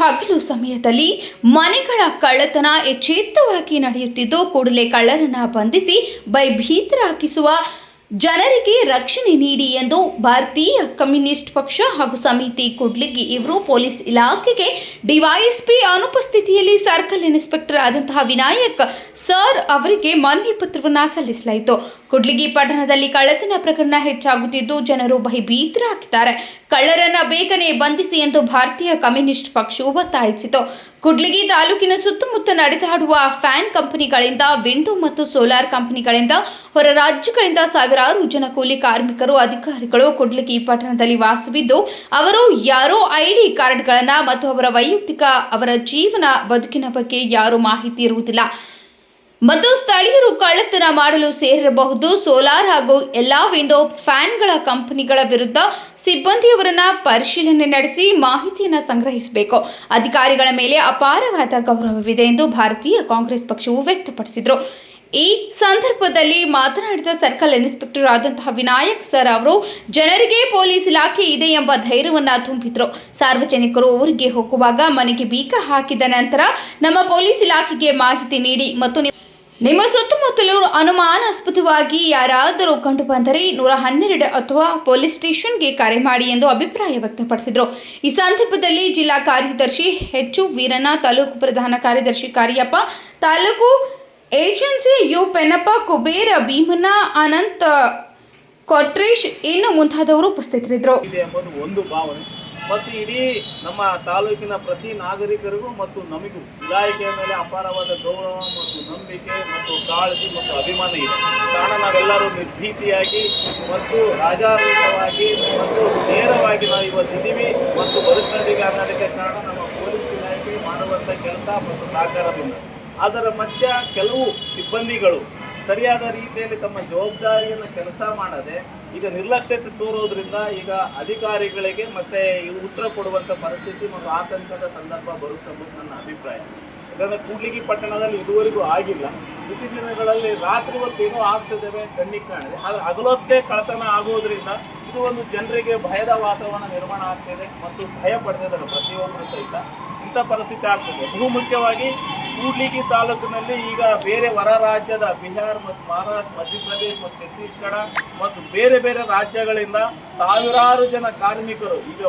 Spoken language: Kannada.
ಹಗಲು ಸಮಯದಲ್ಲಿ ಮನೆಗಳ ಕಳ್ಳತನ ಎಚ್ಚೆತ್ತವಾಗಿ ನಡೆಯುತ್ತಿದ್ದು ಕೂಡಲೇ ಕಳ್ಳರನ್ನ ಬಂಧಿಸಿ ಭಯಭೀತರಾಗಿಸುವ ಜನರಿಗೆ ರಕ್ಷಣೆ ನೀಡಿ ಎಂದು ಭಾರತೀಯ ಕಮ್ಯುನಿಸ್ಟ್ ಪಕ್ಷ ಹಾಗೂ ಸಮಿತಿ ಕೂಡ್ಲಿಗಿ ಇವರು ಪೊಲೀಸ್ ಇಲಾಖೆಗೆ ಡಿವೈಎಸ್ಪಿ ಅನುಪಸ್ಥಿತಿಯಲ್ಲಿ ಸರ್ಕಲ್ ಇನ್ಸ್ಪೆಕ್ಟರ್ ಆದಂತಹ ವಿನಾಯಕ್ ಸರ್ ಅವರಿಗೆ ಮನವಿ ಪತ್ರವನ್ನು ಸಲ್ಲಿಸಲಾಯಿತು. ಕೂಡ್ಲಿಗಿ ಪಟ್ಟಣದಲ್ಲಿ ಕಳ್ಳತನ ಪ್ರಕರಣ ಹೆಚ್ಚಾಗುತ್ತಿದ್ದು ಜನರು ಭಯಭೀತರಾಗಿದ್ದಾರೆ. ಕಳ್ಳರನ್ನ ಬೇಗನೆ ಬಂಧಿಸಿ ಎಂದು ಭಾರತೀಯ ಕಮ್ಯುನಿಸ್ಟ್ ಪಕ್ಷವು ಒತ್ತಾಯಿಸಿತು. ಕೂಡ್ಲಿಗಿ ತಾಲೂಕಿನ ಸುತ್ತಮುತ್ತ ನಡೆದಾಡುವ ಫ್ಯಾನ್ ಕಂಪನಿಗಳಿಂದ, ವಿಂಡೋ ಮತ್ತು ಸೋಲಾರ್ ಕಂಪನಿಗಳಿಂದ, ಹೊರ ರಾಜ್ಯಗಳಿಂದ ಸಾವಿರಾರು ಜನ ಕೂಲಿ ಕಾರ್ಮಿಕರು, ಅಧಿಕಾರಿಗಳು ಕೂಡ್ಲಿಗಿ ಪಟ್ಟಣದಲ್ಲಿ ವಾಸವಿದ್ದು ಅವರು ಯಾರೋ ಐಡಿ ಕಾರ್ಡ್ಗಳನ್ನು ಮತ್ತು ಅವರ ವೈಯಕ್ತಿಕ ಅವರ ಜೀವನ ಬದುಕಿನ ಬಗ್ಗೆ ಯಾರೂ ಮಾಹಿತಿ ಇರುವುದಿಲ್ಲ ಮತ್ತು ಸ್ಥಳೀಯರು ಕಳ್ಳತನ ಮಾಡಲು ಸೇರಿರಬಹುದು. ಸೋಲಾರ್ ಹಾಗೂ ಎಲ್ಲಾ ವಿಂಡೋ ಫ್ಯಾನ್ಗಳ ಕಂಪನಿಗಳ ವಿರುದ್ಧ ಸಿಬ್ಬಂದಿಯವರನ್ನ ಪರಿಶೀಲನೆ ನಡೆಸಿ ಮಾಹಿತಿಯನ್ನು ಸಂಗ್ರಹಿಸಬೇಕು. ಅಧಿಕಾರಿಗಳ ಮೇಲೆ ಅಪಾರವಾದ ಗೌರವವಿದೆ ಎಂದು ಭಾರತೀಯ ಕಾಂಗ್ರೆಸ್ ಪಕ್ಷವು ವ್ಯಕ್ತಪಡಿಸಿದರು. ಈ ಸಂದರ್ಭದಲ್ಲಿ ಮಾತನಾಡಿದ ಸರ್ಕಲ್ ಇನ್ಸ್ಪೆಕ್ಟರ್ ಆದಂತಹ ವಿನಾಯಕ್ ಸರ್ ಅವರು ಜನರಿಗೆ ಪೊಲೀಸ್ ಇಲಾಖೆ ಇದೆ ಎಂಬ ಧೈರ್ಯವನ್ನ ತುಂಬಿದ್ರು. ಸಾರ್ವಜನಿಕರು ಊರಿಗೆ ಹೋಗುವಾಗ ಮನೆಗೆ ಬೀಗ ಹಾಕಿದ ನಂತರ ನಮ್ಮ ಪೊಲೀಸ್ ಇಲಾಖೆಗೆ ಮಾಹಿತಿ ನೀಡಿ ಮತ್ತು ನಿಮ್ಮ ಸುತ್ತಮುತ್ತಲೂ ಅನುಮಾನಾಸ್ಪದವಾಗಿ ಯಾರಾದರೂ ಕಂಡು ಬಂದರೆ 112 ಅಥವಾ ಪೊಲೀಸ್ ಸ್ಟೇಷನ್ಗೆ ಕರೆ ಮಾಡಿ ಎಂದು ಅಭಿಪ್ರಾಯ ವ್ಯಕ್ತಪಡಿಸಿದರು. ಈ ಸಂದರ್ಭದಲ್ಲಿ ಜಿಲ್ಲಾ ಕಾರ್ಯದರ್ಶಿ ಎಚ್ ವೀರಣ್ಣ, ತಾಲೂಕು ಪ್ರಧಾನ ಕಾರ್ಯದರ್ಶಿ ಕಾರ್ಯಪ್ಪ, ತಾಲೂಕು ಏಜೆನ್ಸಿ ಯು ಪೆನ್ನಪ್ಪ, ಕುಬೇರ ಭೀಮಣ್ಣ, ಅನಂತ ಕೊಟ್ರೇಶ್ ಇನ್ನು ಮುಂತಾದವರು ಉಪಸ್ಥಿತರಿದ್ದರು. ಮತ್ತು ಇಡೀ ನಮ್ಮ ತಾಲೂಕಿನ ಪ್ರತಿ ನಾಗರಿಕರಿಗೂ ಮತ್ತು ನಮಗೂ ಇಲಾಖೆಯ ಮೇಲೆ ಅಪಾರವಾದ ಗೌರವ ಮತ್ತು ನಂಬಿಕೆ ಮತ್ತು ಕಾಳಜಿ ಮತ್ತು ಅಭಿಮಾನ ಇದೆ. ಕಾರಣ ನಾವೆಲ್ಲರೂ ನಿರ್ಭೀತಿಯಾಗಿ ಮತ್ತು ರಾಜಾರೋಷವಾಗಿ ಮತ್ತು ನೇರವಾಗಿ ನಾವು ಇವತ್ತಿದ್ದೀವಿ ಮತ್ತು ಬದುಕಿಗೆ ಅನ್ನೋದಕ್ಕೆ ಕಾರಣ ನಮ್ಮ ಪೊಲೀಸ್ ಇಲಾಖೆ ಮಾಡುವಂಥ ಕೆಲಸ ಮತ್ತು ಸಹಕಾರದಿಂದ. ಅದರ ಮಧ್ಯ ಕೆಲವು ಸಿಬ್ಬಂದಿಗಳು ಸರಿಯಾದ ರೀತಿಯಲ್ಲಿ ತಮ್ಮ ಜವಾಬ್ದಾರಿಯನ್ನು ಕೆಲಸ ಮಾಡದೆ ಈಗ ನಿರ್ಲಕ್ಷ್ಯತೆ ತೋರೋದ್ರಿಂದ ಈಗ ಅಧಿಕಾರಿಗಳಿಗೆ ಮತ್ತೆ ಉತ್ತರ ಕೊಡುವಂಥ ಪರಿಸ್ಥಿತಿ ಮತ್ತು ಆತಂಕದ ಸಂದರ್ಭ ಬರುತ್ತೆ ಅನ್ನೋದು ನನ್ನ ಅಭಿಪ್ರಾಯ. ಯಾಕಂದರೆ ಕೂಡ್ಲಿಗಿ ಪಟ್ಟಣದಲ್ಲಿ ಇದುವರೆಗೂ ಆಗಿಲ್ಲ. ಇತ್ತೀಚಿನ ದಿನಗಳಲ್ಲಿ ರಾತ್ರಿ ಹೊತ್ತು ಏನೋ ಆಗ್ತಿದ್ದೇವೆ ಕಣ್ಣಿಗೆ ಕಾಣಿದೆ, ಆದರೆ ಹಗಲೊತ್ತೇ ಕಳ್ಳತನ ಆಗೋದ್ರಿಂದ ಇದು ಒಂದು ಜನರಿಗೆ ಭಯದ ವಾತಾವರಣ ನಿರ್ಮಾಣ ಆಗ್ತಿದೆ ಮತ್ತು ಭಯ ಪಡ್ತಿದ್ದಾರೆ ಪ್ರತಿಯೊಬ್ಬರು ಸಹಿತ. ಇಂಥ ಪರಿಸ್ಥಿತಿ ಆಗ್ತದೆ. ಬಹು ಮುಖ್ಯವಾಗಿ ಕೂಡ್ಲಿಗಿ ತಾಲೂಕಿನಲ್ಲಿ ಈಗ ಬೇರೆ ಹೊರ ರಾಜ್ಯದ ಬಿಹಾರ್ ಮತ್ತು ಮಹಾರಾಷ್ಟ್ರ, ಮಧ್ಯಪ್ರದೇಶ ಮತ್ತು ಛತ್ತೀಸ್ಗಢ ಮತ್ತು ಬೇರೆ ಬೇರೆ ರಾಜ್ಯಗಳಿಂದ ಸಾವಿರಾರು ಜನ ಕಾರ್ಮಿಕರು ಈಗ